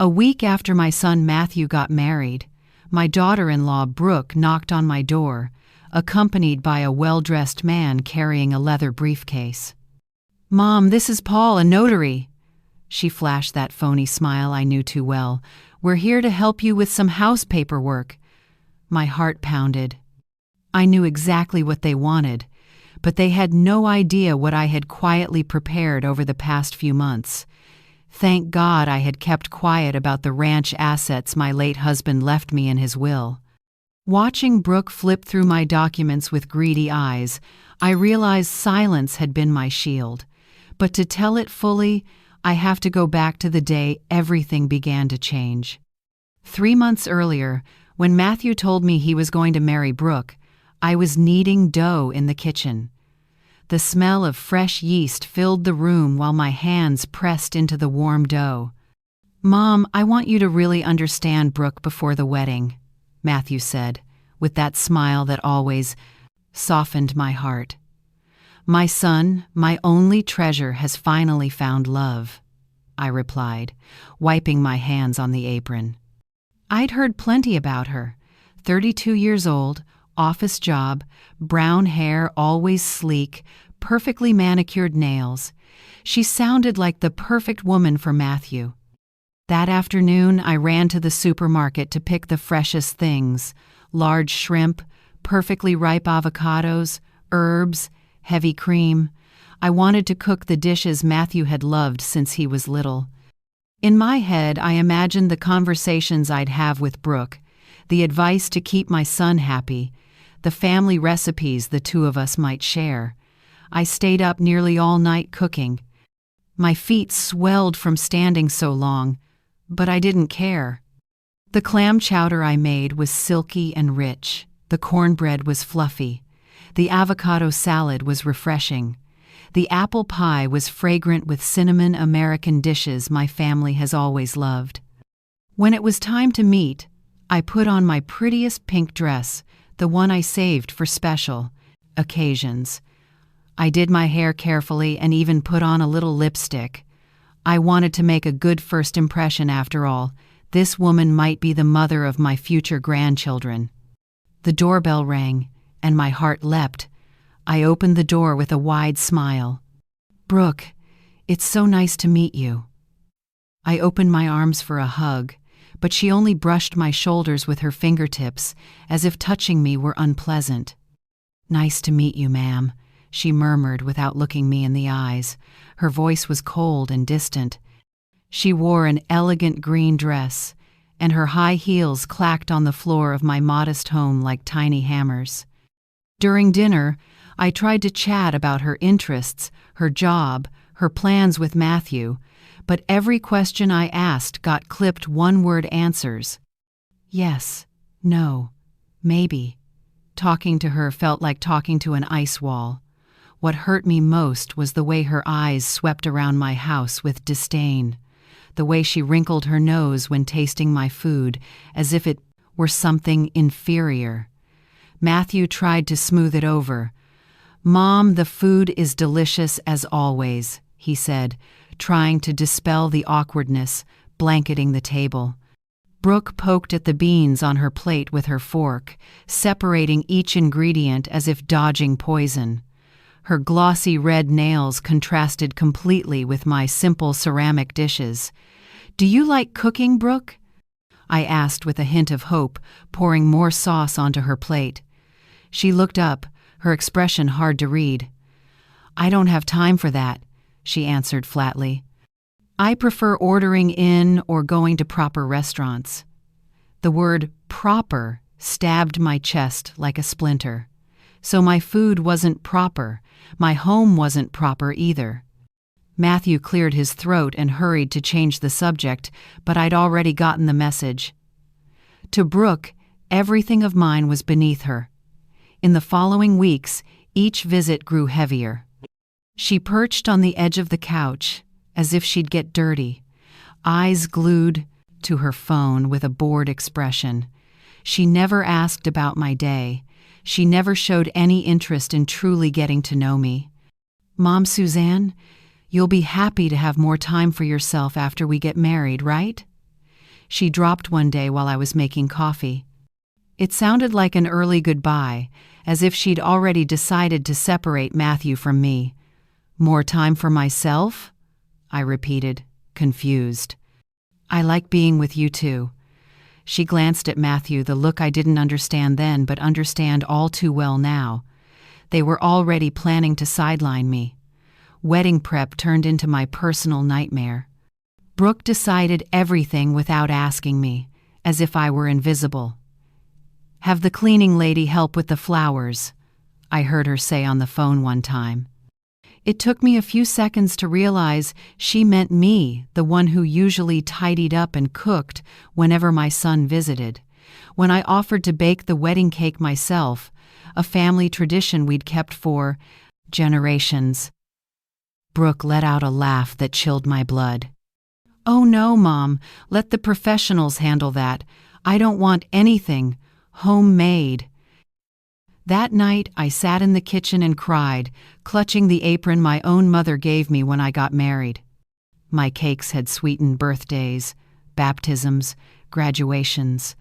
A week after my son Matthew got married, my daughter-in-law Brooke knocked on my door, accompanied by a well-dressed man carrying a leather briefcase. "Mom, this is Paul, a notary." She flashed that phony smile I knew too well. "We're here to help you with some house paperwork." My heart pounded. I knew exactly what they wanted, but they had no idea what I had quietly prepared over the past few months. Thank God I had kept quiet about the ranch assets my late husband left me in his will. Watching Brooke flip through my documents with greedy eyes, I realized silence had been my shield. But to tell it fully, I have to go back to the day everything began to change. 3 months earlier, when Matthew told me he was going to marry Brooke, I was kneading dough in the kitchen. The smell of fresh yeast filled the room while my hands pressed into the warm dough. "Mom, I want you to really understand Brooke before the wedding," Matthew said, with that smile that always softened my heart. "My son, my only treasure, has finally found love," I replied, wiping my hands on the apron. I'd heard plenty about her. 32 years old, office job, brown hair always sleek, perfectly manicured nails. She sounded like the perfect woman for Matthew. That afternoon, I ran to the supermarket to pick the freshest things: large shrimp, perfectly ripe avocados, herbs, heavy cream. I wanted to cook the dishes Matthew had loved since he was little. In my head, I imagined the conversations I'd have with Brooke, the advice to keep my son happy, the family recipes the two of us might share. I stayed up nearly all night cooking. My feet swelled from standing so long, but I didn't care. The clam chowder I made was silky and rich. The cornbread was fluffy. The avocado salad was refreshing. The apple pie was fragrant with cinnamon American dishes my family has always loved. When it was time to meet, I put on my prettiest pink dress, the one I saved for special occasions. I did my hair carefully and even put on a little lipstick. I wanted to make a good first impression after all. This woman might be the mother of my future grandchildren. The doorbell rang, and my heart leapt. I opened the door with a wide smile. "Brooke, it's so nice to meet you." I opened my arms for a hug, but she only brushed my shoulders with her fingertips, as if touching me were unpleasant. "Nice to meet you, ma'am," she murmured without looking me in the eyes. Her voice was cold and distant. She wore an elegant green dress, and her high heels clacked on the floor of my modest home like tiny hammers. During dinner, I tried to chat about her interests, her job, her plans with Matthew, but every question I asked got clipped one-word answers. Yes, no, maybe. Talking to her felt like talking to an ice wall. What hurt me most was the way her eyes swept around my house with disdain, the way she wrinkled her nose when tasting my food, as if it were something inferior. Matthew tried to smooth it over. "Mom, the food is delicious as always," he said, trying to dispel the awkwardness, blanketing the table. Brooke poked at the beans on her plate with her fork, separating each ingredient as if dodging poison. Her glossy red nails contrasted completely with my simple ceramic dishes. "Do you like cooking, Brooke?" I asked with a hint of hope, pouring more sauce onto her plate. She looked up, her expression hard to read. "I don't have time for that," she answered flatly. "I prefer ordering in or going to proper restaurants." The word proper stabbed my chest like a splinter. So my food wasn't proper. My home wasn't proper either. Matthew cleared his throat and hurried to change the subject, but I'd already gotten the message. To Brooke, everything of mine was beneath her. In the following weeks, each visit grew heavier. She perched on the edge of the couch, as if she'd get dirty, eyes glued to her phone with a bored expression. She never asked about my day. She never showed any interest in truly getting to know me. "Mom Suzanne, you'll be happy to have more time for yourself after we get married, right?" She dropped one day while I was making coffee. It sounded like an early goodbye, as if she'd already decided to separate Matthew from me. "More time for myself?" I repeated, confused. "I like being with you too." She glanced at Matthew, the look I didn't understand then but understand all too well now. They were already planning to sideline me. Wedding prep turned into my personal nightmare. Brooke decided everything without asking me, as if I were invisible. "Have the cleaning lady help with the flowers," I heard her say on the phone one time. It took me a few seconds to realize she meant me, the one who usually tidied up and cooked whenever my son visited. When I offered to bake the wedding cake myself, a family tradition we'd kept for generations. Brooke let out a laugh that chilled my blood. "Oh no, Mom, let the professionals handle that. I don't want anything homemade." That night, I sat in the kitchen and cried, clutching the apron my own mother gave me when I got married. My cakes had sweetened birthdays, baptisms, graduations.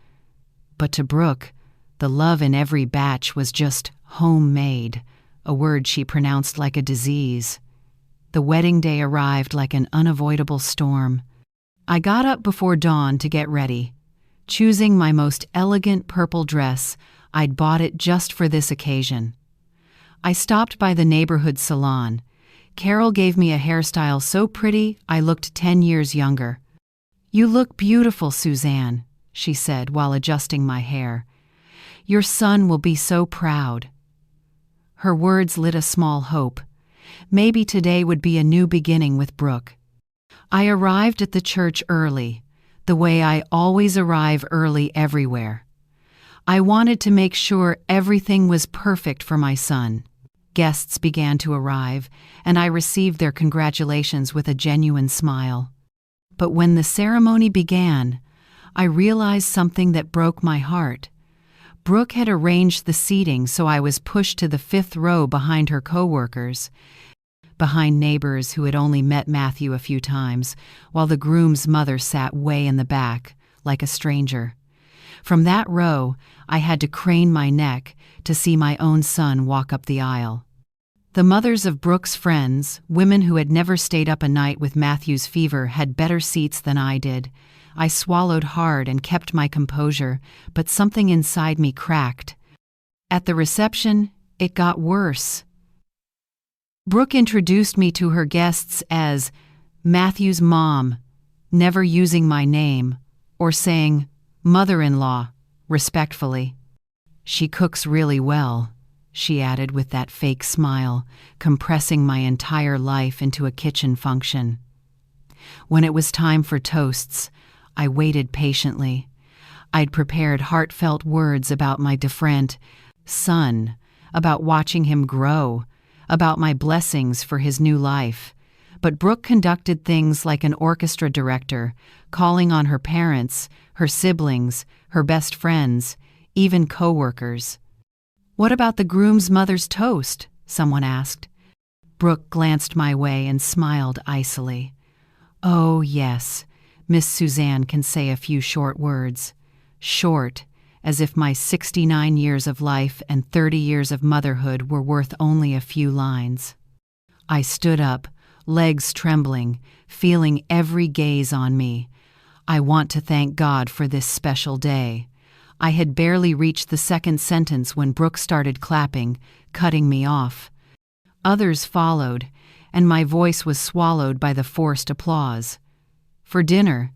But to Brooke, the love in every batch was just homemade, a word she pronounced like a disease. The wedding day arrived like an unavoidable storm. I got up before dawn to get ready, choosing my most elegant purple dress. I'd bought it just for this occasion. I stopped by the neighborhood salon. Carol gave me a hairstyle so pretty I looked 10 years younger. "You look beautiful, Suzanne," she said while adjusting my hair. "Your son will be so proud." Her words lit a small hope. Maybe today would be a new beginning with Brooke. I arrived at the church early, the way I always arrive early everywhere. I wanted to make sure everything was perfect for my son. Guests began to arrive, and I received their congratulations with a genuine smile. But when the ceremony began, I realized something that broke my heart. Brooke had arranged the seating so I was pushed to the 5th row behind her coworkers, behind neighbors who had only met Matthew a few times, while the groom's mother sat way in the back, like a stranger. From that row, I had to crane my neck to see my own son walk up the aisle. The mothers of Brooke's friends, women who had never stayed up a night with Matthew's fever, had better seats than I did. I swallowed hard and kept my composure, but something inside me cracked. At the reception, it got worse. Brooke introduced me to her guests as Matthew's mom, never using my name, or saying mother-in-law, respectfully. "She cooks really well," she added with that fake smile, compressing my entire life into a kitchen function. When it was time for toasts, I waited patiently. I'd prepared heartfelt words about my different son, about watching him grow, about my blessings for his new life. But Brooke conducted things like an orchestra director, calling on her parents, her siblings, her best friends, even coworkers. "What about the groom's mother's toast?" someone asked. Brooke glanced my way and smiled icily. "Oh, yes, Miss Suzanne can say a few short words. Short, as if my 69 years of life and 30 years of motherhood were worth only a few lines." I stood up, legs trembling, feeling every gaze on me. I want to thank God for this special day. I had barely reached the second sentence when Brooke started clapping, cutting me off. Others followed, and my voice was swallowed by the forced applause. For dinner,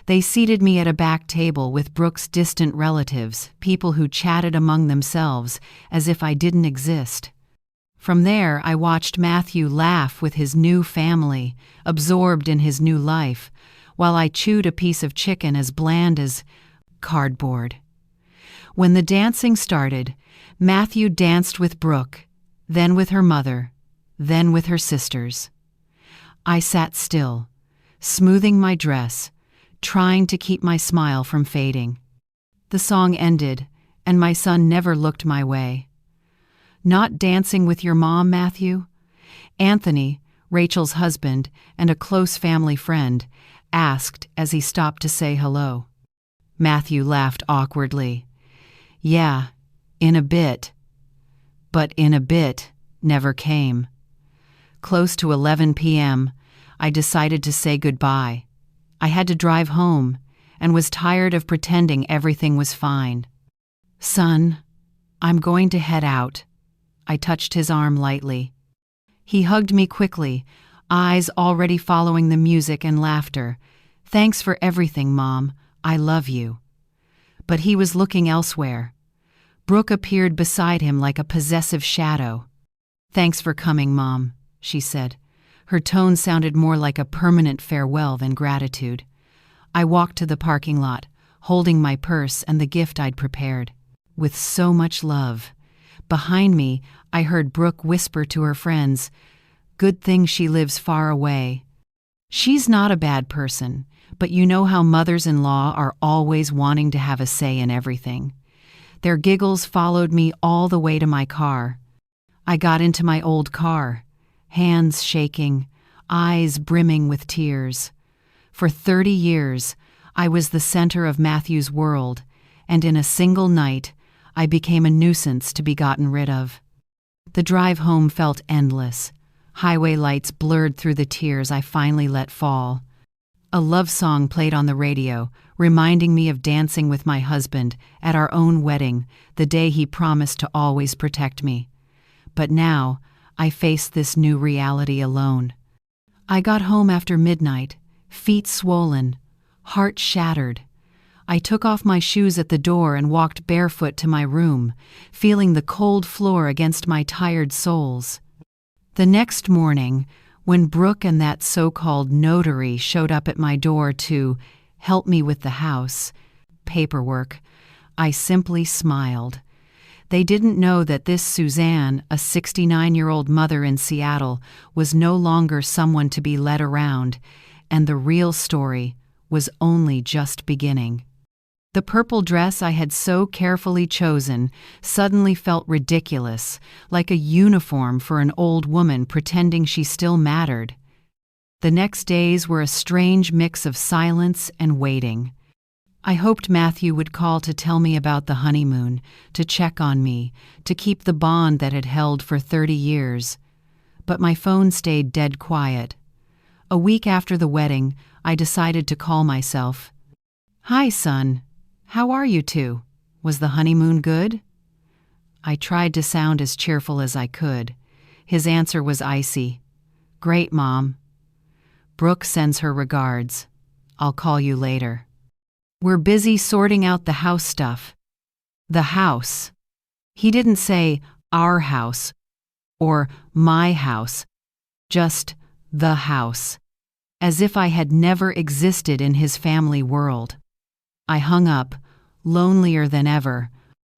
they seated me at a back table with Brooke's distant relatives, people who chatted among themselves as if I didn't exist. From there, I watched Matthew laugh with his new family, absorbed in his new life, while I chewed a piece of chicken as bland as cardboard. When the dancing started, Matthew danced with Brooke, then with her mother, then with her sisters. I sat still, smoothing my dress, trying to keep my smile from fading. The song ended, and my son never looked my way. "Not dancing with your mom, Matthew?" Anthony, Rachel's husband and a close family friend, asked as he stopped to say hello. Matthew laughed awkwardly. Yeah, in a bit. But in a bit never came. Close to 11 p.m., I decided to say goodbye. I had to drive home and was tired of pretending everything was fine. Son, I'm going to head out. I touched his arm lightly. He hugged me quickly, eyes already following the music and laughter. Thanks for everything, Mom. I love you. But he was looking elsewhere. Brooke appeared beside him like a possessive shadow. Thanks for coming, Mom, she said. Her tone sounded more like a permanent farewell than gratitude. I walked to the parking lot, holding my purse and the gift I'd prepared. With so much love. Behind me, I heard Brooke whisper to her friends, "Good thing she lives far away." She's not a bad person, but you know how mothers-in-law are always wanting to have a say in everything. Their giggles followed me all the way to my car. I got into my old car, hands shaking, eyes brimming with tears. For 30 years, I was the center of Matthew's world, and in a single night, I became a nuisance to be gotten rid of. The drive home felt endless. Highway lights blurred through the tears I finally let fall. A love song played on the radio, reminding me of dancing with my husband at our own wedding, the day he promised to always protect me. But now, I faced this new reality alone. I got home after midnight, feet swollen, heart shattered. I took off my shoes at the door and walked barefoot to my room, feeling the cold floor against my tired soles. The next morning, when Brooke and that so-called notary showed up at my door to help me with the house paperwork, I simply smiled. They didn't know that this Suzanne, a 69-year-old mother in Seattle, was no longer someone to be led around, and the real story was only just beginning. The purple dress I had so carefully chosen suddenly felt ridiculous, like a uniform for an old woman pretending she still mattered. The next days were a strange mix of silence and waiting. I hoped Matthew would call to tell me about the honeymoon, to check on me, to keep the bond that had held for 30 years. But my phone stayed dead quiet. A week after the wedding, I decided to call myself. "Hi, son. How are you two? Was the honeymoon good?" I tried to sound as cheerful as I could. His answer was icy. "Great, Mom. Brooke sends her regards. I'll call you later. We're busy sorting out the house stuff." The house. He didn't say our house or my house, just the house, as if I had never existed in his family world. I hung up, lonelier than ever,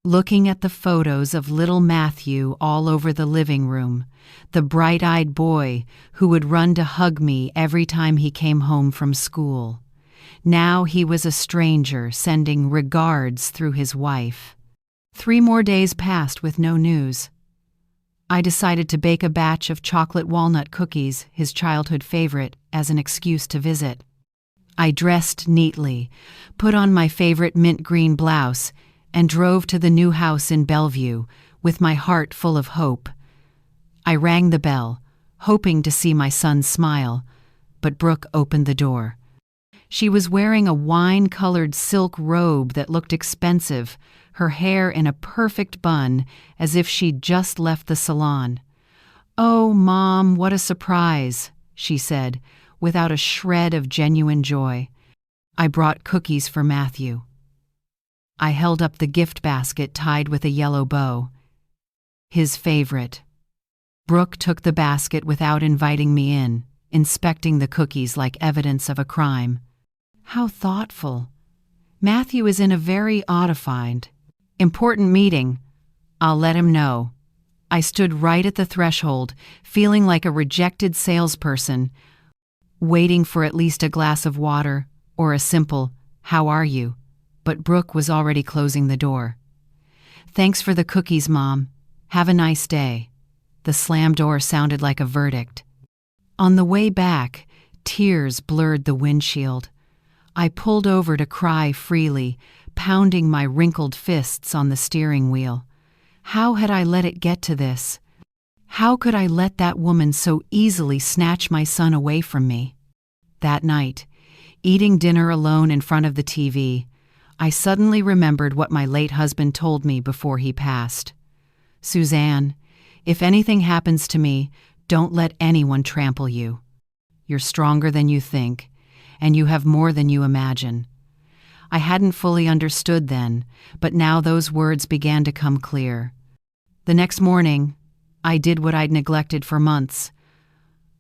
looking at the photos of little Matthew all over the living room, the bright-eyed boy who would run to hug me every time he came home from school. Now he was a stranger sending regards through his wife. 3 more days passed with no news. I decided to bake a batch of chocolate walnut cookies, his childhood favorite, as an excuse to visit. I dressed neatly, put on my favorite mint green blouse, and drove to the new house in Bellevue with my heart full of hope. I rang the bell, hoping to see my son smile, but Brooke opened the door. She was wearing a wine-colored silk robe that looked expensive, her hair in a perfect bun, as if she'd just left the salon. "Oh, Mom, what a surprise," she said, without a shred of genuine joy. "I brought cookies for Matthew." I held up the gift basket tied with a yellow bow. His favorite. Brooke took the basket without inviting me in, inspecting the cookies like evidence of a crime. How thoughtful. Matthew is in a very important meeting. I'll let him know. I stood right at the threshold, feeling like a rejected salesperson, waiting for at least a glass of water or a simple, "How are you?" But Brooke was already closing the door. "Thanks for the cookies, Mom. Have a nice day." The slam door sounded like a verdict. On the way back, tears blurred the windshield. I pulled over to cry freely, pounding my wrinkled fists on the steering wheel. How had I let it get to this? How could I let that woman so easily snatch my son away from me? That night, eating dinner alone in front of the TV, I suddenly remembered what my late husband told me before he passed. Suzanne, if anything happens to me, don't let anyone trample you. You're stronger than you think, and you have more than you imagine. I hadn't fully understood then, but now those words began to come clear. The next morning, I did what I'd neglected for months.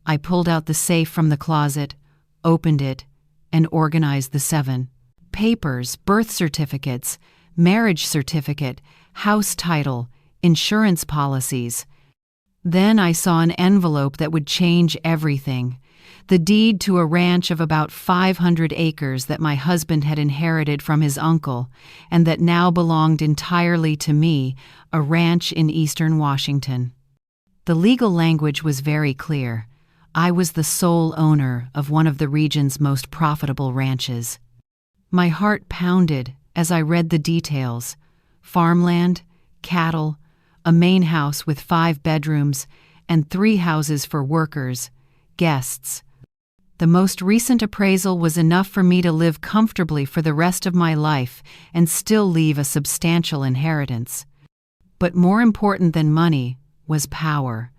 I pulled out the safe from the closet, opened it, and organized the 7 papers: birth certificates, marriage certificate, house title, insurance policies. Then I saw an envelope that would change everything. The deed to a ranch of about 500 acres that my husband had inherited from his uncle and that now belonged entirely to me, a ranch in eastern Washington. The legal language was very clear. I was the sole owner of one of the region's most profitable ranches. My heart pounded as I read the details: farmland, cattle, a main house with 5 bedrooms, and 3 houses for workers, guests. The most recent appraisal was enough for me to live comfortably for the rest of my life and still leave a substantial inheritance. But more important than money was power.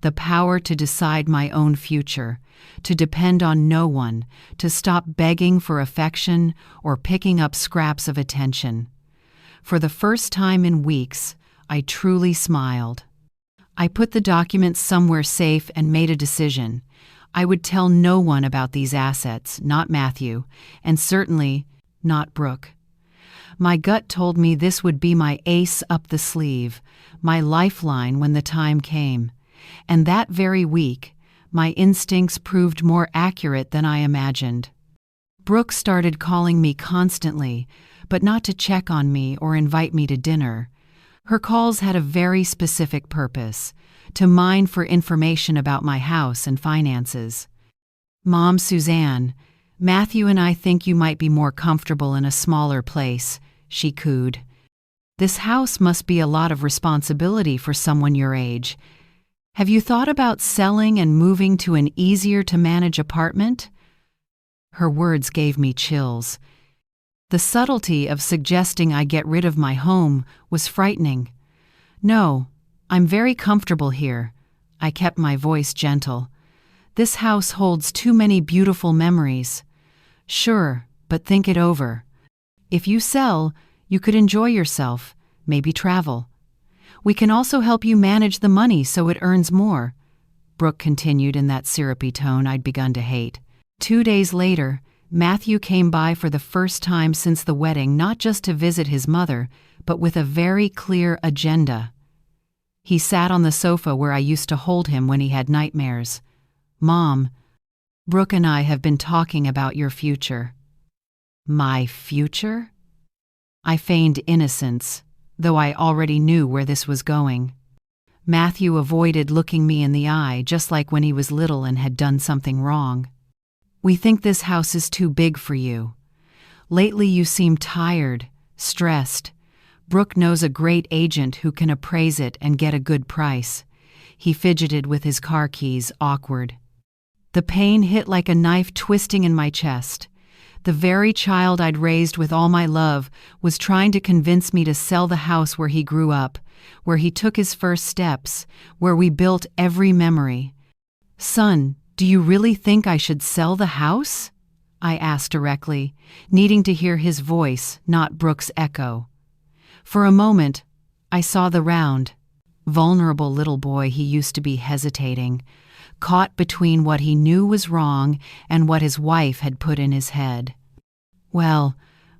The power to decide my own future, to depend on no one, to stop begging for affection or picking up scraps of attention. For the first time in weeks, I truly smiled. I put the documents somewhere safe and made a decision. I would tell no one about these assets, not Matthew, and certainly not Brooke. My gut told me this would be my ace up the sleeve, my lifeline when the time came. And that very week, my instincts proved more accurate than I imagined. Brooke started calling me constantly, but not to check on me or invite me to dinner. Her calls had a very specific purpose: to mine for information about my house and finances. "Mom, Suzanne, Matthew and I think you might be more comfortable in a smaller place," she cooed. "This house must be a lot of responsibility for someone your age. Have you thought about selling and moving to an easier-to-manage apartment?" Her words gave me chills. The subtlety of suggesting I get rid of my home was frightening. "No, I'm very comfortable here." I kept my voice gentle. "This house holds too many beautiful memories." "Sure, but think it over. If you sell, you could enjoy yourself, maybe travel. We can also help you manage the money so it earns more," Brooke continued in that syrupy tone I'd begun to hate. 2 days later, Matthew came by for the first time since the wedding, not just to visit his mother, but with a very clear agenda. He sat on the sofa where I used to hold him when he had nightmares. "Mom, Brooke and I have been talking about your future." "My future?" I feigned innocence, though I already knew where this was going. Matthew avoided looking me in the eye, just like when he was little and had done something wrong. "We think this house is too big for you. Lately you seem tired, stressed. Brooke knows a great agent who can appraise it and get a good price." He fidgeted with his car keys, awkward. The pain hit like a knife twisting in my chest. The very child I'd raised with all my love was trying to convince me to sell the house where he grew up, where he took his first steps, where we built every memory. "Son, do you really think I should sell the house?" I asked directly, needing to hear his voice, not Brooke's echo. For a moment, I saw the round, vulnerable little boy he used to be, hesitating, caught between what he knew was wrong and what his wife had put in his head. "Well,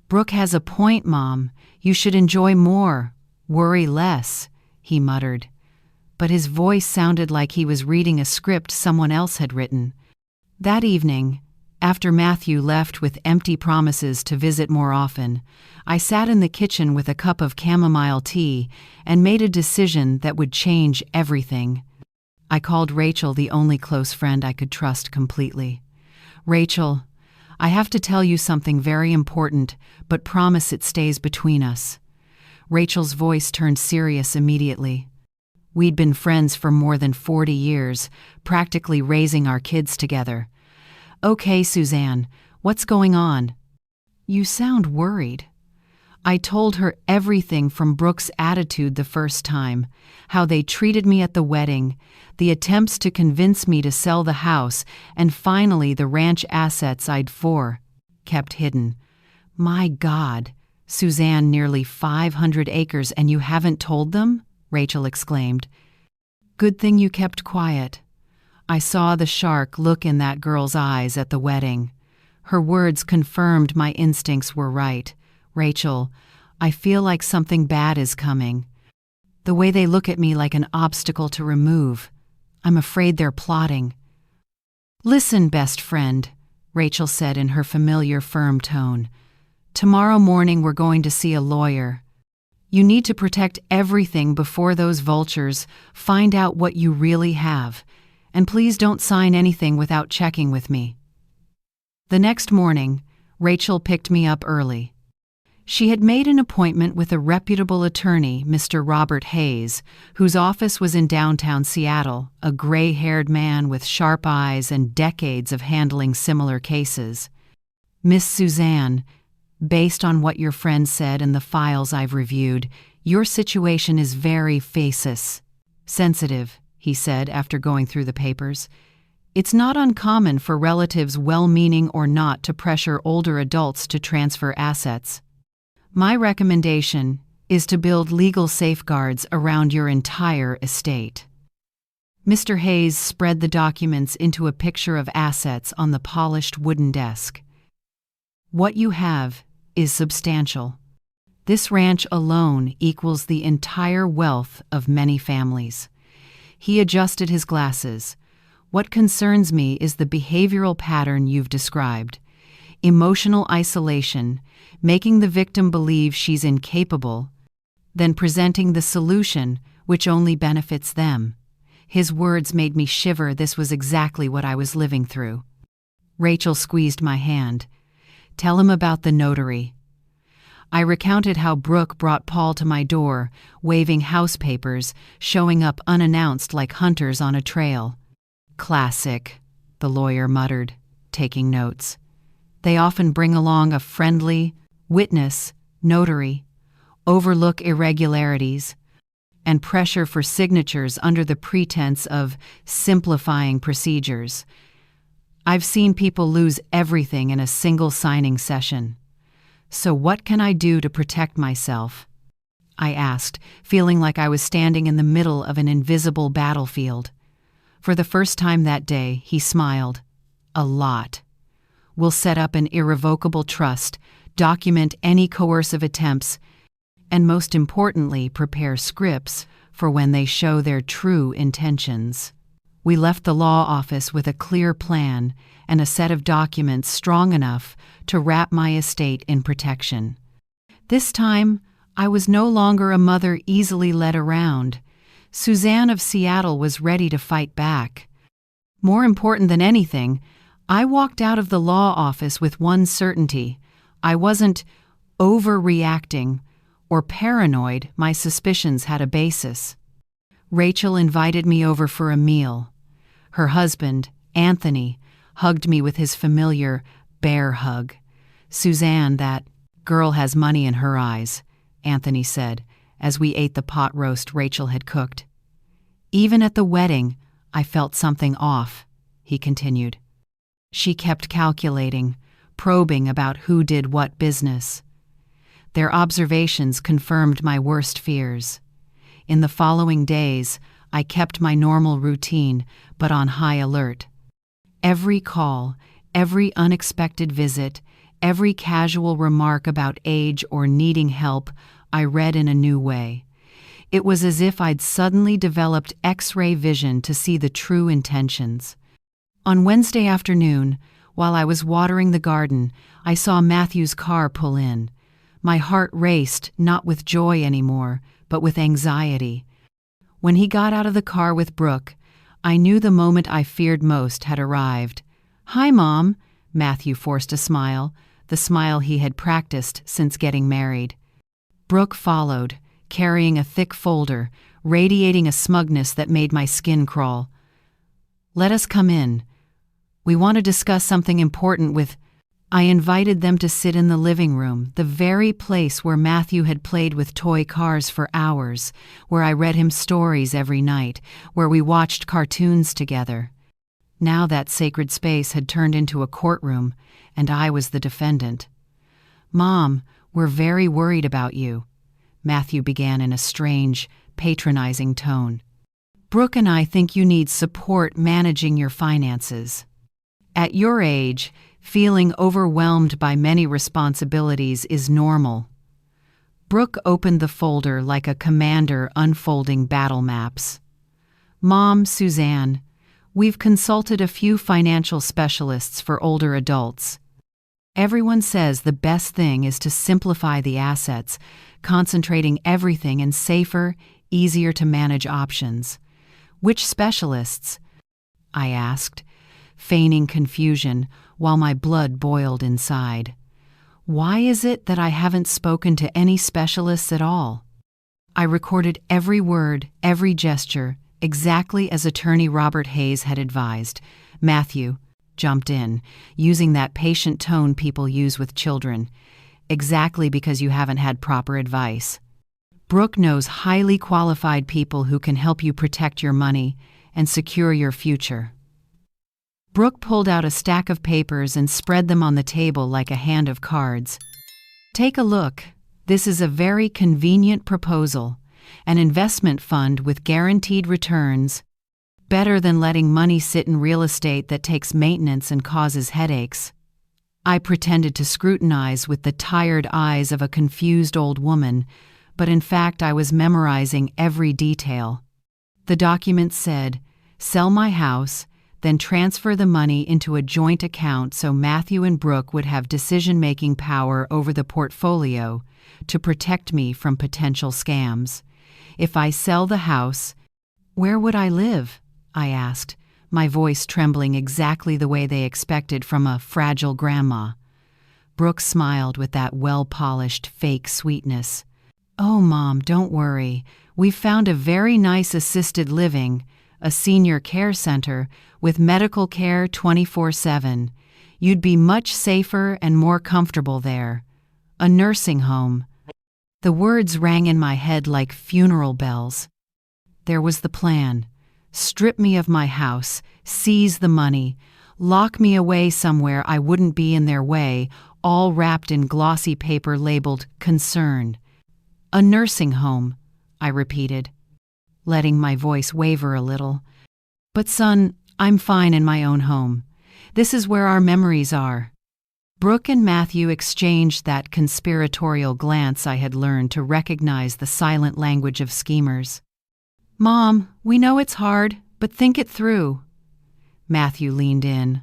Brooke has a point, Mom. You should enjoy more, worry less," he muttered. But his voice sounded like he was reading a script someone else had written. That evening, after Matthew left with empty promises to visit more often, I sat in the kitchen with a cup of chamomile tea and made a decision that would change everything. I called Rachel, the only close friend I could trust completely. "Rachel, I have to tell you something very important, but promise it stays between us." Rachel's voice turned serious immediately. We'd been friends for more than 40 years, practically raising our kids together. "Okay, Suzanne, what's going on?" "You sound worried." I told her everything from Brooke's attitude the first time, how they treated me at the wedding, the attempts to convince me to sell the house, and finally the ranch assets I'd kept hidden. "My God, Suzanne, nearly 500 acres and you haven't told them?" Rachel exclaimed. "Good thing you kept quiet." I saw the shark look in that girl's eyes at the wedding. Her words confirmed my instincts were right. "Rachel, I feel like something bad is coming. The way they look at me like an obstacle to remove. I'm afraid they're plotting." "Listen, best friend," Rachel said in her familiar firm tone. "Tomorrow morning we're going to see a lawyer. You need to protect everything before those vultures find out what you really have. And please don't sign anything without checking with me." The next morning, Rachel picked me up early. She had made an appointment with a reputable attorney, Mr. Robert Hayes, whose office was in downtown Seattle, a gray-haired man with sharp eyes and decades of handling similar cases. "Miss Suzanne, based on what your friend said and the files I've reviewed, your situation is very sensitive," he said after going through the papers. "It's not uncommon for relatives, well-meaning or not, to pressure older adults to transfer assets. My recommendation is to build legal safeguards around your entire estate." Mr. Hayes spread the documents into a picture of assets on the polished wooden desk. "What you have is substantial. This ranch alone equals the entire wealth of many families." He adjusted his glasses. "What concerns me is the behavioral pattern you've described. Emotional isolation, making the victim believe she's incapable, then presenting the solution, which only benefits them." His words made me shiver. This was exactly what I was living through. Rachel squeezed my hand. "Tell him about the notary." I recounted how Brooke brought Paul to my door, waving house papers, showing up unannounced like hunters on a trail. "Classic," the lawyer muttered, taking notes. "They often bring along a friendly witness, notary, overlook irregularities, and pressure for signatures under the pretense of simplifying procedures. I've seen people lose everything in a single signing session. So what can I do to protect myself?" I asked, feeling like I was standing in the middle of an invisible battlefield. For the first time that day, he smiled. "A lot. We'll set up an irrevocable trust, document any coercive attempts, and most importantly, prepare scripts for when they show their true intentions." We left the law office with a clear plan and a set of documents strong enough to wrap my estate in protection. This time, I was no longer a mother easily led around. Suzanne of Seattle was ready to fight back. More important than anything, I walked out of the law office with one certainty: I wasn't overreacting or paranoid. My suspicions had a basis. Rachel invited me over for a meal. Her husband, Anthony, hugged me with his familiar bear hug. "Suzanne, that girl has money in her eyes," Anthony said, as we ate the pot roast Rachel had cooked. "Even at the wedding, I felt something off," he continued. "She kept calculating, probing about who did what business." Their observations confirmed my worst fears. In the following days, I kept my normal routine, but on high alert. Every call, every unexpected visit, every casual remark about age or needing help, I read in a new way. It was as if I'd suddenly developed X-ray vision to see the true intentions. On Wednesday afternoon, while I was watering the garden, I saw Matthew's car pull in. My heart raced, not with joy anymore, but with anxiety. When he got out of the car with Brooke, I knew the moment I feared most had arrived. "Hi, Mom," Matthew forced a smile, the smile he had practiced since getting married. Brooke followed, carrying a thick folder, radiating a smugness that made my skin crawl. "Let us come in. We want to discuss something important with—" I invited them to sit in the living room, the very place where Matthew had played with toy cars for hours, where I read him stories every night, where we watched cartoons together. Now that sacred space had turned into a courtroom, and I was the defendant. "Mom, we're very worried about you," Matthew began in a strange, patronizing tone. "Brooke and I think you need support managing your finances. At your age, feeling overwhelmed by many responsibilities is normal." Brooke opened the folder like a commander unfolding battle maps. "Mom, Suzanne, we've consulted a few financial specialists for older adults. Everyone says the best thing is to simplify the assets, concentrating everything in safer, easier to manage options. Which specialists?" I asked, feigning confusion while my blood boiled inside. Why is it that I haven't spoken to any specialists at all? I recorded every word, every gesture, exactly as attorney Robert Hayes had advised. Matthew jumped in, using that patient tone people use with children. "Exactly because you haven't had proper advice. Brooke knows highly qualified people who can help you protect your money and secure your future." Brooke pulled out a stack of papers and spread them on the table like a hand of cards. "Take a look. This is a very convenient proposal. An investment fund with guaranteed returns. Better than letting money sit in real estate that takes maintenance and causes headaches." I pretended to scrutinize with the tired eyes of a confused old woman, but in fact I was memorizing every detail. The document said, "Sell my house, then transfer the money into a joint account so Matthew and Brooke would have decision-making power over the portfolio to protect me from potential scams. If I sell the house, where would I live?" I asked, my voice trembling exactly the way they expected from a fragile grandma. Brooke smiled with that well-polished fake sweetness. "Oh, Mom, don't worry. We've found a very nice assisted living, a senior care center with medical care 24/7. You'd be much safer and more comfortable there. A nursing home." The words rang in my head like funeral bells. There was the plan. Strip me of my house, seize the money, lock me away somewhere I wouldn't be in their way, all wrapped in glossy paper labeled "concern." "A nursing home," I repeated, letting my voice waver a little. "But son, I'm fine in my own home. This is where our memories are." Brooke and Matthew exchanged that conspiratorial glance I had learned to recognize the silent language of schemers. "Mom, we know it's hard, but think it through." Matthew leaned in,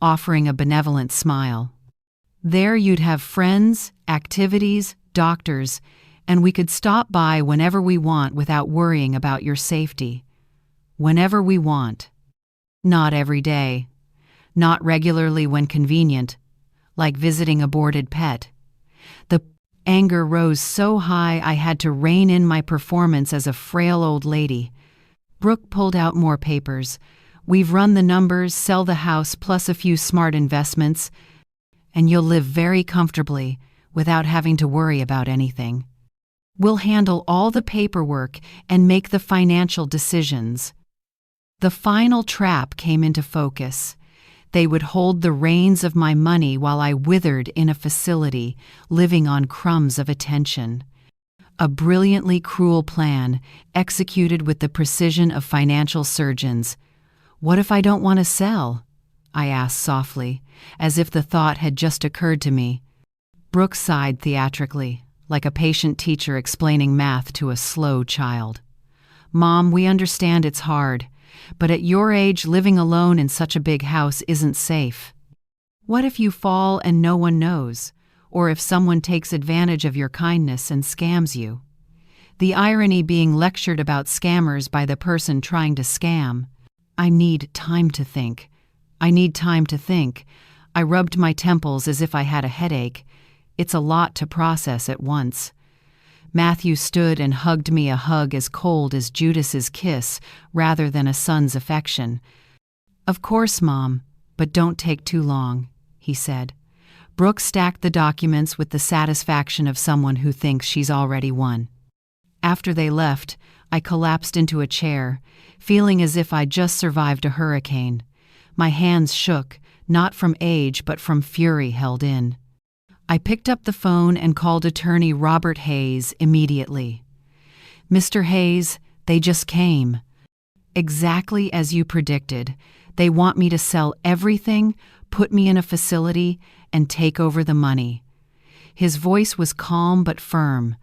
offering a benevolent smile. "There you'd have friends, activities, doctors, and we could stop by whenever we want without worrying about your safety. Whenever we want. Not every day. Not regularly when convenient, like visiting a boarded pet." The anger rose so high I had to rein in my performance as a frail old lady. Brooke pulled out more papers. "We've run the numbers, sell the house plus a few smart investments, and you'll live very comfortably without having to worry about anything. We'll handle all the paperwork and make the financial decisions." The final trap came into focus. They would hold the reins of my money while I withered in a facility, living on crumbs of attention. A brilliantly cruel plan, executed with the precision of financial surgeons. "What if I don't want to sell?" I asked softly, as if the thought had just occurred to me. Brooke sighed theatrically, like a patient teacher explaining math to a slow child. "Mom, we understand it's hard. But at your age, living alone in such a big house isn't safe. What if you fall and no one knows? Or if someone takes advantage of your kindness and scams you?" The irony being lectured about scammers by the person trying to scam. "I need time to think. I need time to think. I rubbed my temples as if I had a headache. It's a lot to process at once. Matthew stood and hugged me, a hug as cold as Judas's kiss rather than a son's affection. "Of course, Mom, but don't take too long," he said. Brooke stacked the documents with the satisfaction of someone who thinks she's already won. After they left, I collapsed into a chair, feeling as if I'd just survived a hurricane. My hands shook, not from age but from fury held in. I picked up the phone and called attorney Robert Hayes immediately. "Mr. Hayes, they just came. Exactly as you predicted. They want me to sell everything, put me in a facility, and take over the money." His voice was calm but firm.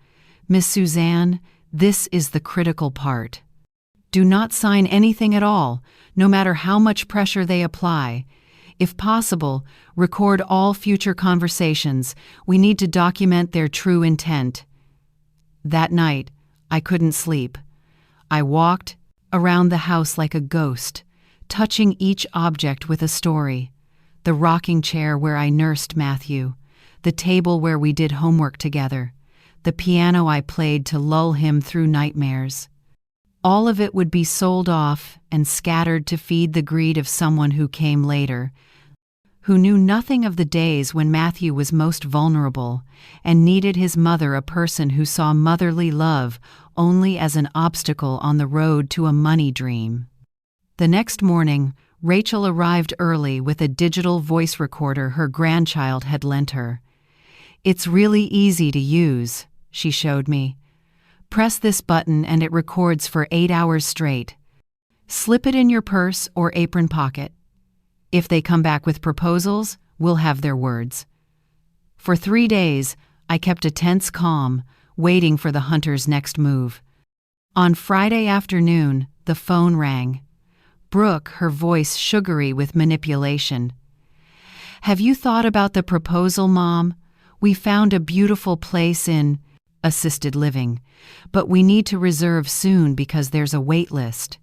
"Miss Suzanne, this is the critical part. Do not sign anything at all, no matter how much pressure they apply. If possible, record all future conversations. We need to document their true intent." That night, I couldn't sleep. I walked around the house like a ghost, touching each object with a story. The rocking chair where I nursed Matthew, the table where we did homework together, the piano I played to lull him through nightmares. All of it would be sold off and scattered to feed the greed of someone who came later, who knew nothing of the days when Matthew was most vulnerable and needed his mother, a person who saw motherly love only as an obstacle on the road to a money dream. The next morning, Rachel arrived early with a digital voice recorder her grandchild had lent her. "It's really easy to use," she showed me. "Press this button and it records for 8 hours straight. Slip it in your purse or apron pocket. If they come back with proposals, we'll have their words." For 3 days, I kept a tense calm, waiting for the hunter's next move. On Friday afternoon, the phone rang. Brooke, her voice sugary with manipulation. "Have you thought about the proposal, Mom? We found a beautiful place in assisted living, but we need to reserve soon because there's a wait list."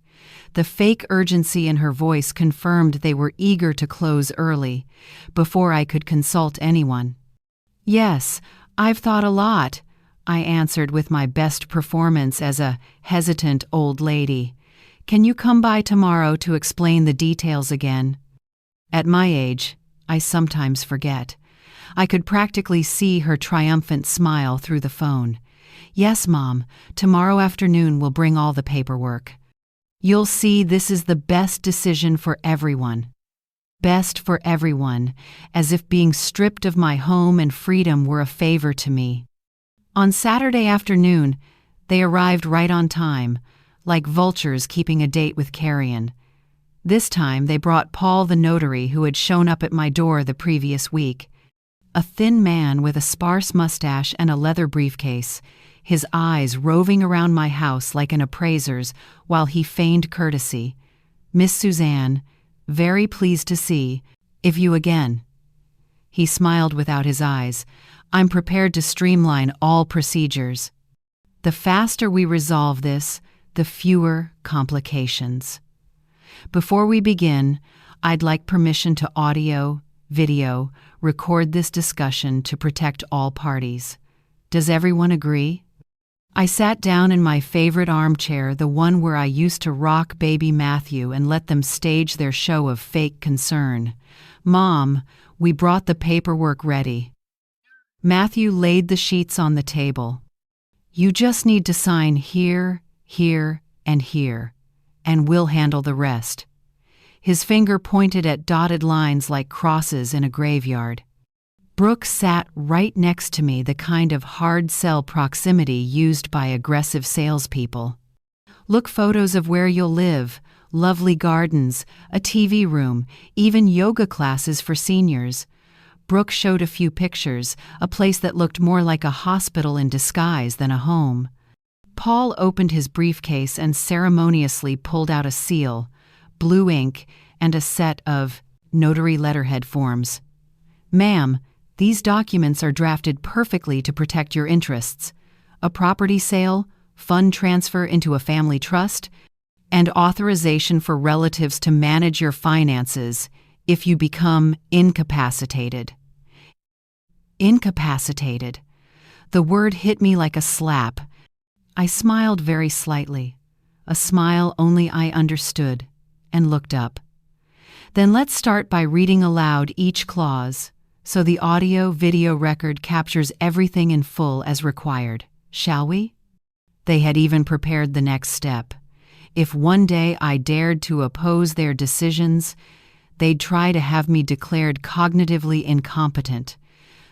The fake urgency in her voice confirmed they were eager to close early, before I could consult anyone. "Yes, I've thought a lot," I answered with my best performance as a hesitant old lady. "Can you come by tomorrow to explain the details again?" At my age, I sometimes forget. I could practically see her triumphant smile through the phone. "Yes, Mom, tomorrow afternoon we'll bring all the paperwork. You'll see this is the best decision for everyone." Best for everyone, as if being stripped of my home and freedom were a favor to me. On Saturday afternoon, they arrived right on time, like vultures keeping a date with carrion. This time they brought Paul the notary, who had shown up at my door the previous week. A thin man with a sparse mustache and a leather briefcase, his eyes roving around my house like an appraiser's while he feigned courtesy. "Miss Suzanne, very pleased to see you again." He smiled without his eyes. "I'm prepared to streamline all procedures. The faster we resolve this, the fewer complications. Before we begin, I'd like permission to audio, video, record this discussion to protect all parties. Does everyone agree?" I sat down in my favorite armchair, the one where I used to rock baby Matthew and let them stage their show of fake concern. "Mom, we brought the paperwork ready." Matthew laid the sheets on the table. "You just need to sign here, here, and here, and we'll handle the rest." His finger pointed at dotted lines like crosses in a graveyard. Brooke sat right next to me, the kind of hard sell proximity used by aggressive salespeople. "Look, photos of where you'll live, lovely gardens, a TV room, even yoga classes for seniors." Brooke showed a few pictures, a place that looked more like a hospital in disguise than a home. Paul opened his briefcase and ceremoniously pulled out a seal, blue ink, and a set of notary letterhead forms. "Ma'am, these documents are drafted perfectly to protect your interests. A property sale, fund transfer into a family trust, and authorization for relatives to manage your finances if you become incapacitated. Incapacitated. The word hit me like a slap. I smiled very slightly, a smile only I understood, and looked up. Then let's start by reading aloud each clause, so the audio-video record captures everything in full as required, shall we? They had even prepared the next step. If one day I dared to oppose their decisions, they'd try to have me declared cognitively incompetent.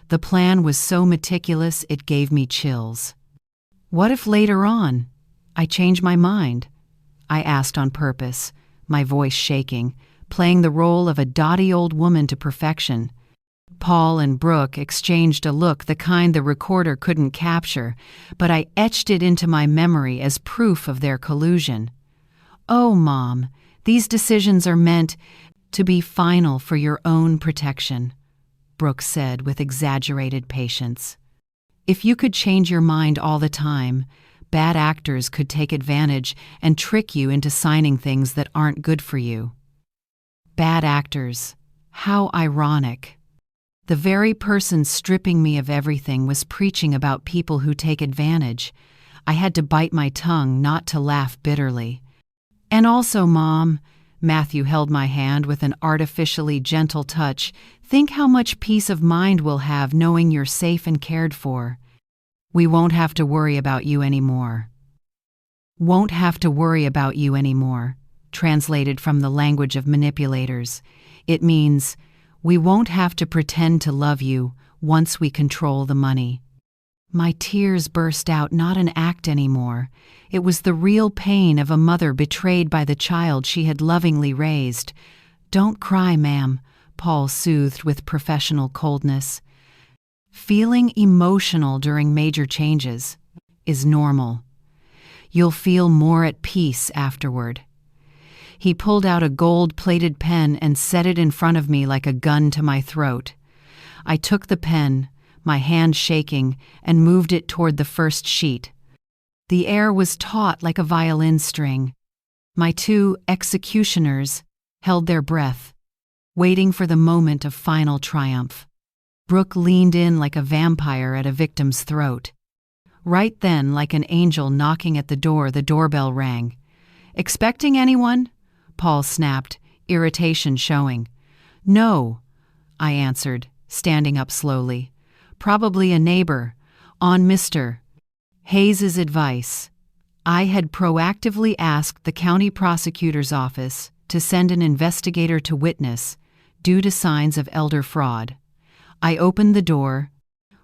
The plan was so meticulous it gave me chills. What if later on I change my mind? I asked on purpose, my voice shaking, playing the role of a dotty old woman to perfection. Paul and Brooke exchanged a look, the kind the recorder couldn't capture, but I etched it into my memory as proof of their collusion. Oh, Mom, these decisions are meant to be final for your own protection, Brooke said with exaggerated patience. If you could change your mind all the time, bad actors could take advantage and trick you into signing things that aren't good for you. Bad actors. How ironic. The very person stripping me of everything was preaching about people who take advantage. I had to bite my tongue not to laugh bitterly. And also, Mom, Matthew held my hand with an artificially gentle touch, think how much peace of mind we'll have knowing you're safe and cared for. We won't have to worry about you anymore. Won't have to worry about you anymore, translated from the language of manipulators. It means, we won't have to pretend to love you once we control the money. My tears burst out, not an act anymore. It was the real pain of a mother betrayed by the child she had lovingly raised. Don't cry, ma'am, Paul soothed with professional coldness. Feeling emotional during major changes is normal. You'll feel more at peace afterward. He pulled out a gold-plated pen and set it in front of me like a gun to my throat. I took the pen, my hand shaking, and moved it toward the first sheet. The air was taut like a violin string. My two executioners held their breath, waiting for the moment of final triumph. Brooke leaned in like a vampire at a victim's throat. Right then, like an angel knocking at the door, the doorbell rang. "Expecting anyone?" Paul snapped, irritation showing. "No," I answered, standing up slowly. "Probably a neighbor. On Mr. Hayes's advice, I had proactively asked the county prosecutor's office to send an investigator to witness due to signs of elder fraud. I opened the door.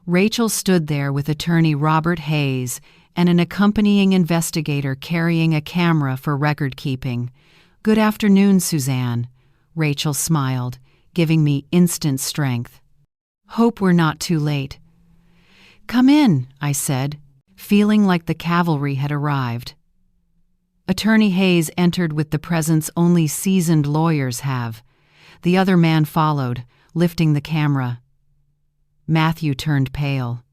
Rachel stood there with attorney Robert Hayes and an accompanying investigator carrying a camera for record-keeping. "Good afternoon, Suzanne," Rachel smiled, giving me instant strength. "Hope we're not too late." "Come in," I said, feeling like the cavalry had arrived. Attorney Hayes entered with the presence only seasoned lawyers have. The other man followed, lifting the camera. Matthew turned pale.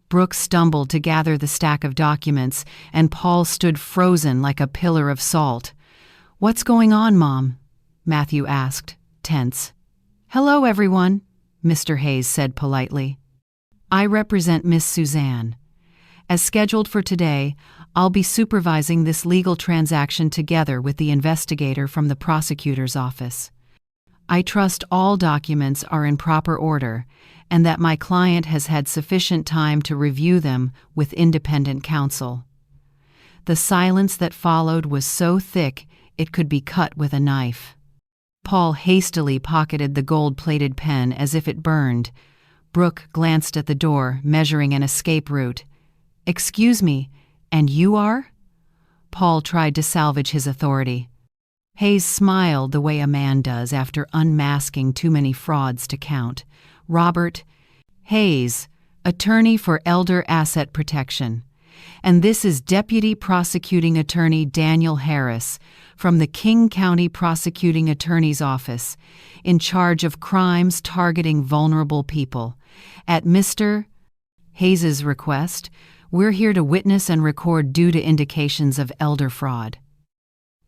Brooke stumbled to gather the stack of documents, and Paul stood frozen like a pillar of salt. "What's going on, Mom?" Matthew asked, tense. "Hello, everyone," Mr. Hayes said politely. "I represent Miss Suzanne. As scheduled for today, I'll be supervising this legal transaction together with the investigator from the prosecutor's office. I trust all documents are in proper order and that my client has had sufficient time to review them with independent counsel." The silence that followed was so thick it could be cut with a knife. Paul hastily pocketed the gold-plated pen as if it burned. Brooke glanced at the door, measuring an escape route. "Excuse me, and you are?" Paul tried to salvage his authority. Hayes smiled the way a man does after unmasking too many frauds to count. "Robert Hayes, attorney for Elder Asset Protection. And this is Deputy Prosecuting Attorney Daniel Harris from the King County Prosecuting Attorney's Office, in charge of crimes targeting vulnerable people. At Mr. Hayes's request, we're here to witness and record due to indications of elder fraud."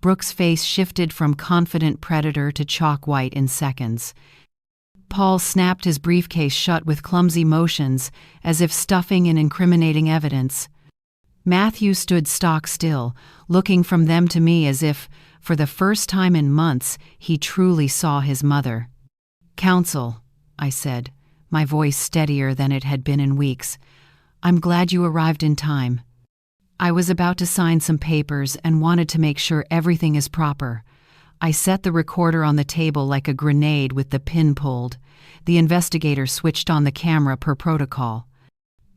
Brooks' face shifted from confident predator to chalk white in seconds. Paul snapped his briefcase shut with clumsy motions, as if stuffing in incriminating evidence. Matthew stood stock still, looking from them to me as if, for the first time in months, he truly saw his mother. "Counsel," I said, my voice steadier than it had been in weeks, "I'm glad you arrived in time. I was about to sign some papers and wanted to make sure everything is proper." I set the recorder on the table like a grenade with the pin pulled. The investigator switched on the camera per protocol.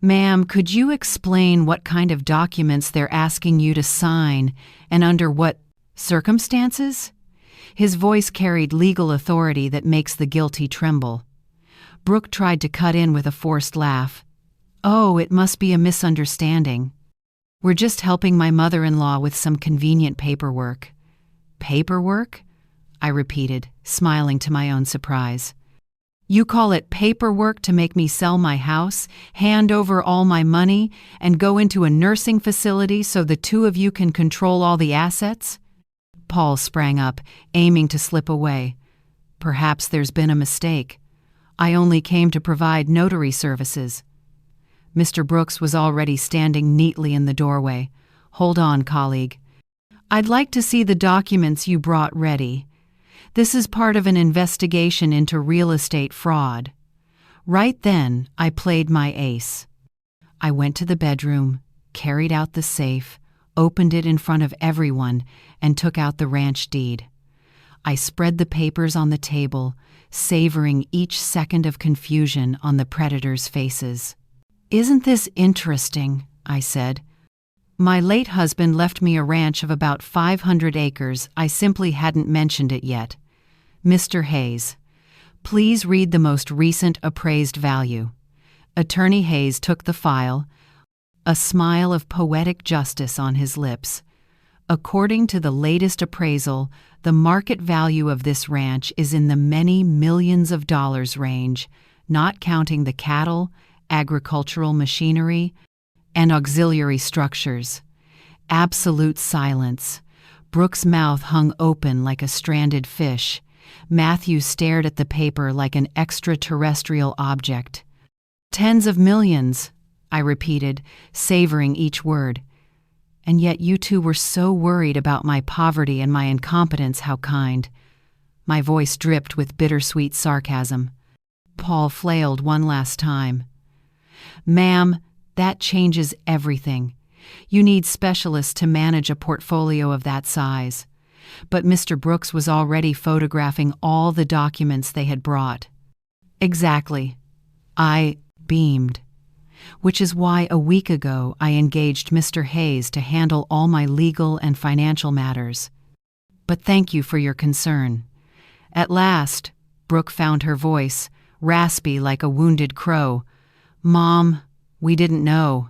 "Ma'am, could you explain what kind of documents they're asking you to sign and under what circumstances?" His voice carried legal authority that makes the guilty tremble. Brooke tried to cut in with a forced laugh. "Oh, it must be a misunderstanding. We're just helping my mother-in-law with some convenient paperwork." "Paperwork?" I repeated, smiling to my own surprise. "You call it paperwork to make me sell my house, hand over all my money, and go into a nursing facility so the two of you can control all the assets?" Paul sprang up, aiming to slip away. "Perhaps there's been a mistake. I only came to provide notary services." Mr. Brooks was already standing neatly in the doorway. "Hold on, colleague. I'd like to see the documents you brought ready. This is part of an investigation into real estate fraud." Right then, I played my ace. I went to the bedroom, carried out the safe, opened it in front of everyone, and took out the ranch deed. I spread the papers on the table, savoring each second of confusion on the predators' faces. "Isn't this interesting?" I said. "My late husband left me a ranch of about 500 acres. I simply hadn't mentioned it yet. Mr. Hayes, please read the most recent appraised value." Attorney Hayes took the file, a smile of poetic justice on his lips. "According to the latest appraisal, the market value of this ranch is in the many millions of dollars range, not counting the cattle, agricultural machinery, and auxiliary structures." Absolute silence. Brooks' mouth hung open like a stranded fish. Matthew stared at the paper like an extraterrestrial object. "Tens of millions," I repeated, savoring each word. "And yet you two were so worried about my poverty and my incompetence, how kind." My voice dripped with bittersweet sarcasm. Paul flailed one last time. "Ma'am, that changes everything. You need specialists to manage a portfolio of that size." But Mr. Brooks was already photographing all the documents they had brought. "Exactly." I beamed. "Which is why a week ago I engaged Mr. Hayes to handle all my legal and financial matters. But thank you for your concern." At last, Brooke found her voice, raspy like a wounded crow. "Mom, we didn't know.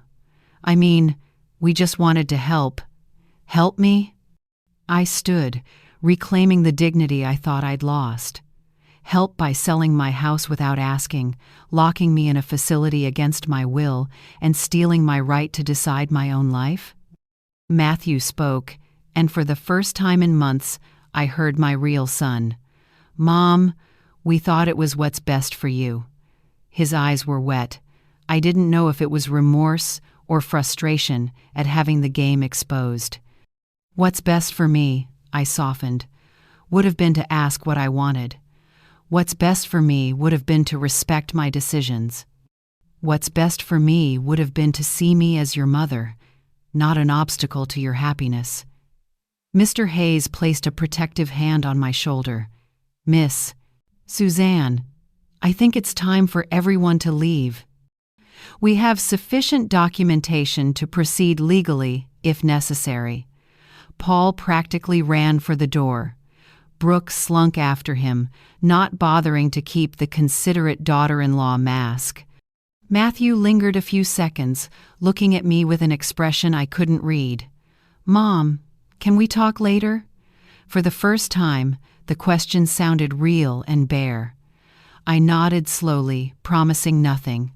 I mean, we just wanted to help." "Help me?" I stood, reclaiming the dignity I thought I'd lost. "Help by selling my house without asking, locking me in a facility against my will, and stealing my right to decide my own life?" Matthew spoke, and for the first time in months, I heard my real son. "Mom, we thought it was what's best for you." His eyes were wet. I didn't know if it was remorse or frustration at having the game exposed. "What's best for me," I softened, "would have been to ask what I wanted. What's best for me would have been to respect my decisions. What's best for me would have been to see me as your mother, not an obstacle to your happiness." Mr. Hayes placed a protective hand on my shoulder. "Miss Suzanne, I think it's time for everyone to leave. We have sufficient documentation to proceed legally, if necessary." Paul practically ran for the door. Brooke slunk after him, not bothering to keep the considerate daughter-in-law mask. Matthew lingered a few seconds, looking at me with an expression I couldn't read. "Mom, can we talk later?" For the first time, the question sounded real and bare. I nodded slowly, promising nothing.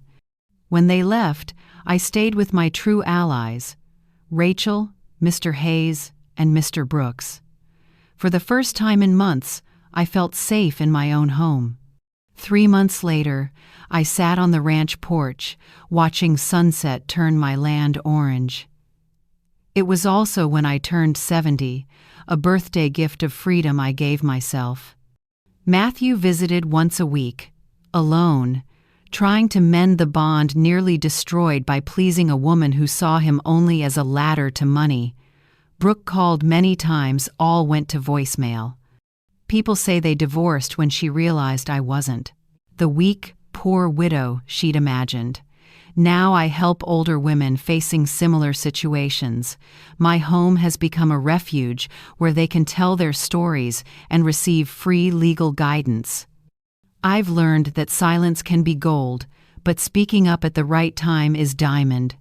When they left, I stayed with my true allies, Rachel, Mr. Hayes, and Mr. Brooks. For the first time in months, I felt safe in my own home. 3 months later, I sat on the ranch porch, watching sunset turn my land orange. It was also when I turned 70, a birthday gift of freedom I gave myself. Matthew visited once a week, alone, trying to mend the bond nearly destroyed by pleasing a woman who saw him only as a ladder to money. Brooke called many times, all went to voicemail. People say they divorced when she realized I wasn't the weak, poor widow she'd imagined. Now I help older women facing similar situations. My home has become a refuge where they can tell their stories and receive free legal guidance. I've learned that silence can be gold, but speaking up at the right time is diamond.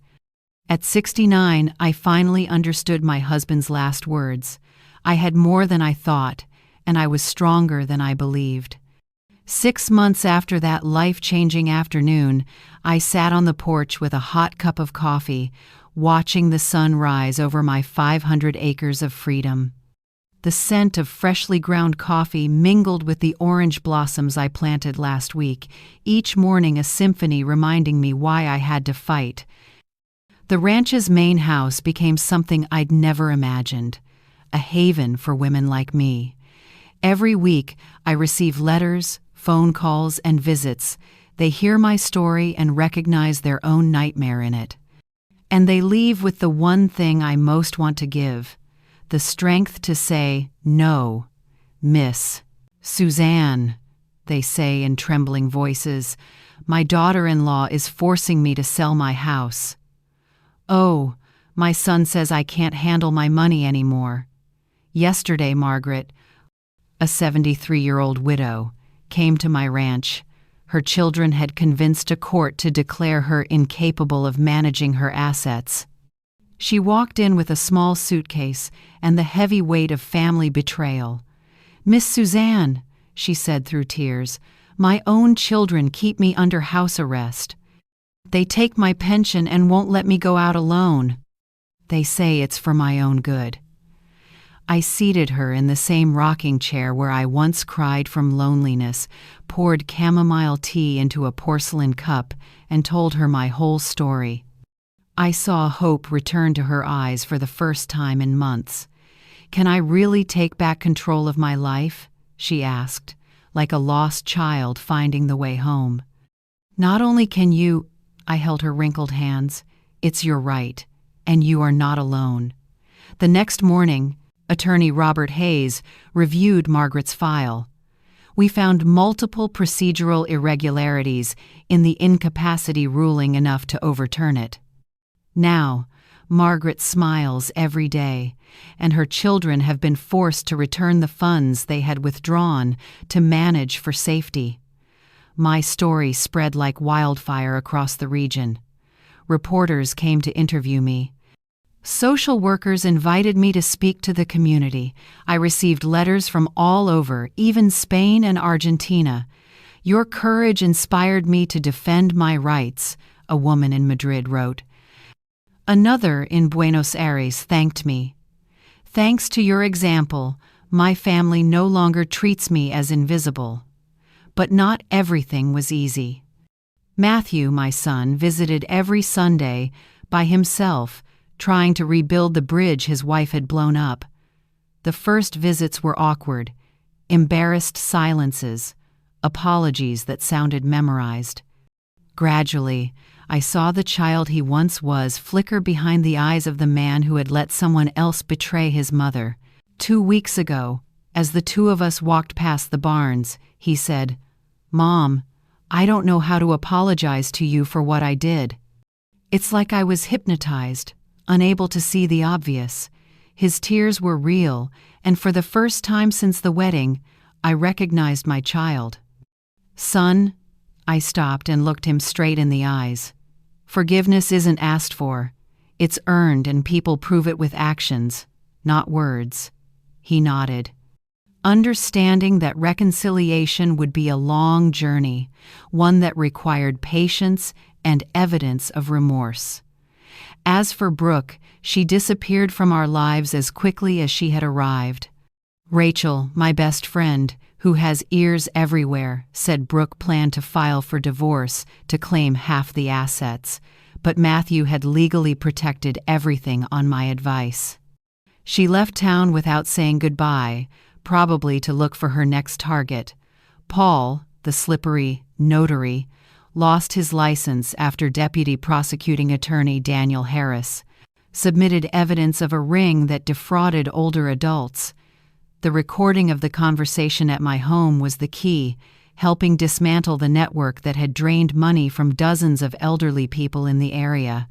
At 69, I finally understood my husband's last words. I had more than I thought, and I was stronger than I believed. 6 months after that life-changing afternoon, I sat on the porch with a hot cup of coffee, watching the sun rise over my 500 acres of freedom. The scent of freshly ground coffee mingled with the orange blossoms I planted last week, each morning a symphony reminding me why I had to fight. The ranch's main house became something I'd never imagined, a haven for women like me. Every week, I receive letters, phone calls, and visits. They hear my story and recognize their own nightmare in it. And they leave with the one thing I most want to give, the strength to say, "No, Miss Suzanne," they say in trembling voices. "My daughter-in-law is forcing me to sell my house. Oh, my son says I can't handle my money anymore." Yesterday, Margaret, a 73-year-old widow, came to my ranch. Her children had convinced a court to declare her incapable of managing her assets. She walked in with a small suitcase and the heavy weight of family betrayal. "Miss Suzanne," she said through tears, "my own children keep me under house arrest. They take my pension and won't let me go out alone. They say it's for my own good." I seated her in the same rocking chair where I once cried from loneliness, poured chamomile tea into a porcelain cup, and told her my whole story. I saw hope return to her eyes for the first time in months. "Can I really take back control of my life?" she asked, like a lost child finding the way home. "Not only can you," I held her wrinkled hands, "it's your right, and you are not alone." The next morning, Attorney Robert Hayes reviewed Margaret's file. We found multiple procedural irregularities in the incapacity ruling enough to overturn it. Now, Margaret smiles every day, and her children have been forced to return the funds they had withdrawn to manage for safety. My story spread like wildfire across the region. Reporters came to interview me. Social workers invited me to speak to the community. I received letters from all over, even Spain and Argentina. "Your courage inspired me to defend my rights," a woman in Madrid wrote. Another in Buenos Aires thanked me. "Thanks to your example, my family no longer treats me as invisible." But not everything was easy. Matthew, my son, visited every Sunday by himself, trying to rebuild the bridge his wife had blown up. The first visits were awkward, embarrassed silences, apologies that sounded memorized. Gradually, I saw the child he once was flicker behind the eyes of the man who had let someone else betray his mother. 2 weeks ago, as the two of us walked past the barns, he said, "Mom, I don't know how to apologize to you for what I did." It's like I was hypnotized, unable to see the obvious. His tears were real, and for the first time since the wedding, I recognized my child. "Son," I stopped and looked him straight in the eyes. "Forgiveness isn't asked for. It's earned, and people prove it with actions, not words." He nodded, understanding that reconciliation would be a long journey, one that required patience and evidence of remorse. As for Brooke, she disappeared from our lives as quickly as she had arrived. Rachel, my best friend, who has ears everywhere, said Brooke planned to file for divorce to claim half the assets, but Matthew had legally protected everything on my advice. She left town without saying goodbye, probably to look for her next target. Paul, the slippery notary, lost his license after Deputy Prosecuting Attorney Daniel Harris submitted evidence of a ring that defrauded older adults. The recording of the conversation at my home was the key, helping dismantle the network that had drained money from dozens of elderly people in the area.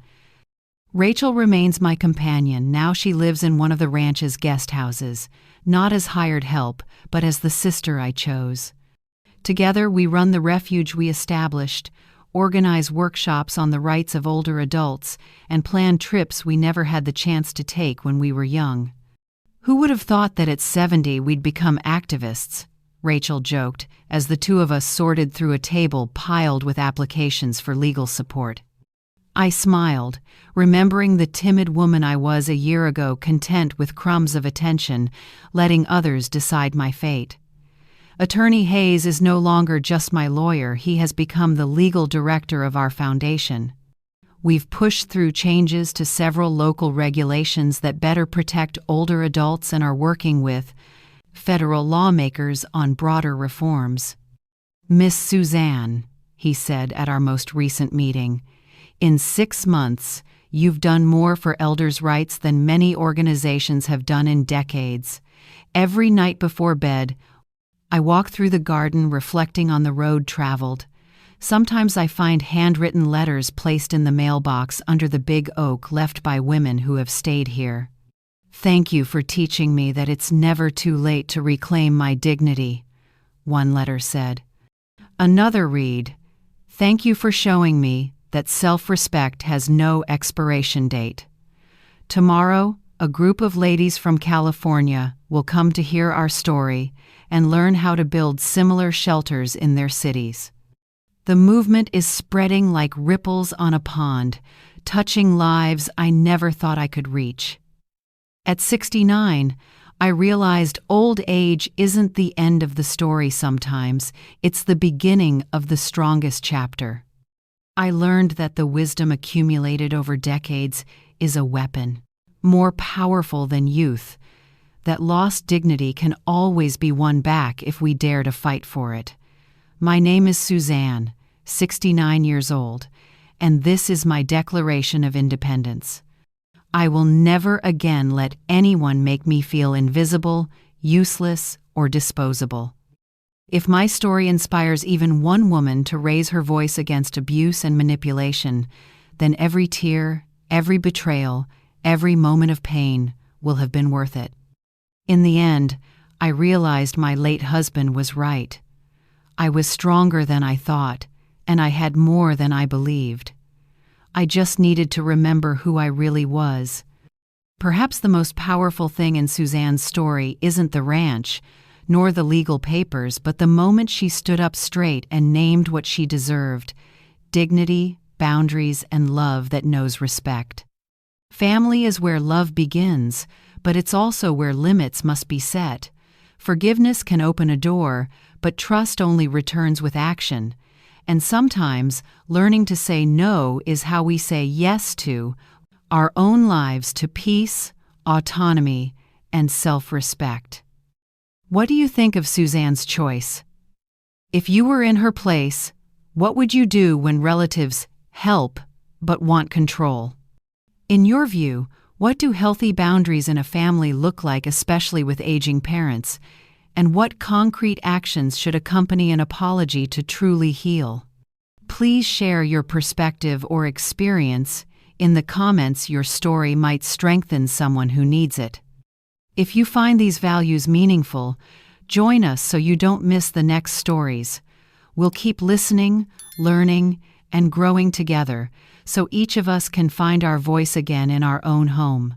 Rachel remains my companion. Now she lives in one of the ranch's guest houses, not as hired help, but as the sister I chose. Together we run the refuge we established, organize workshops on the rights of older adults, and plan trips we never had the chance to take when we were young. Who would have thought that at 70 we'd become activists? Rachel joked, as the two of us sorted through a table piled with applications for legal support. I smiled, remembering the timid woman I was a year ago, content with crumbs of attention, letting others decide my fate. Attorney Hayes is no longer just my lawyer, he has become the legal director of our foundation. We've pushed through changes to several local regulations that better protect older adults and are working with federal lawmakers on broader reforms. Miss Suzanne, he said at our most recent meeting, in 6 months, you've done more for elders' rights than many organizations have done in decades. Every night before bed, I walk through the garden reflecting on the road traveled. Sometimes I find handwritten letters placed in the mailbox under the big oak left by women who have stayed here. Thank you for teaching me that it's never too late to reclaim my dignity, one letter said. Another read, thank you for showing me that self-respect has no expiration date. Tomorrow, a group of ladies from California will come to hear our story and learn how to build similar shelters in their cities. The movement is spreading like ripples on a pond, touching lives I never thought I could reach. At 69, I realized old age isn't the end of the story sometimes, it's the beginning of the strongest chapter. I learned that the wisdom accumulated over decades is a weapon, more powerful than youth, that lost dignity can always be won back if we dare to fight for it. My name is Suzanne, 69 years old, and this is my Declaration of Independence. I will never again let anyone make me feel invisible, useless, or disposable. If my story inspires even one woman to raise her voice against abuse and manipulation, then every tear, every betrayal, every moment of pain will have been worth it. In the end, I realized my late husband was right. I was stronger than I thought, and I had more than I believed. I just needed to remember who I really was. Perhaps the most powerful thing in Suzanne's story isn't the ranch, nor the legal papers, but the moment she stood up straight and named what she deserved: dignity, boundaries, and love that knows respect. Family is where love begins, but it's also where limits must be set. Forgiveness can open a door, but trust only returns with action. And sometimes, learning to say no is how we say yes to our own lives, to peace, autonomy, and self-respect. What do you think of Suzanne's choice? If you were in her place, what would you do when relatives help but want control? In your view, what do healthy boundaries in a family look like, especially with aging parents? And what concrete actions should accompany an apology to truly heal? Please share your perspective or experience in the comments. Your story might strengthen someone who needs it. If you find these values meaningful, join us so you don't miss the next stories. We'll keep listening, learning, and growing together, so each of us can find our voice again in our own home.